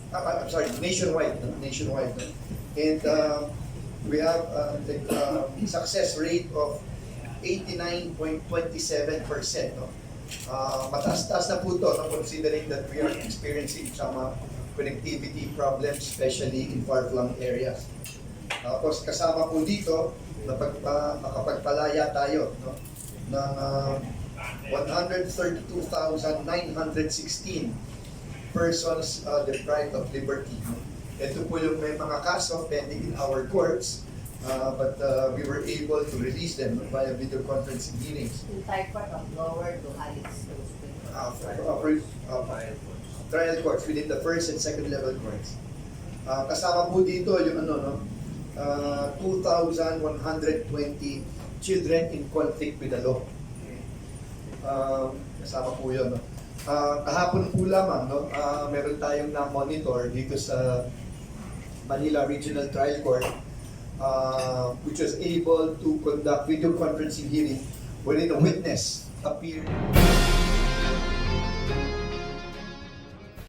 I'm sorry, nationwide, no? Nationwide. No? And we have success rate of 89.27%. No? Mataas-taas na po ito, no? Considering that we are experiencing some connectivity problems, especially in far-flung areas. Tapos kasama po dito, nakapagpalaya tayo, no? Ng 132,916 persons deprived of liberty. Ito po yung may mga kaso pending in our courts, but we were able to release them via video conferencing meetings. Entire court of lower to highest. Trial courts within the first and second level courts. Kasama po dito yung 2,120 children in conflict with the law. Kasama po yun. No? Kahapon po lamang, no? Meron tayong na-monitor dito sa Manila Regional Trial Court, which was able to conduct video conferencing hearing wherein a witness appeared.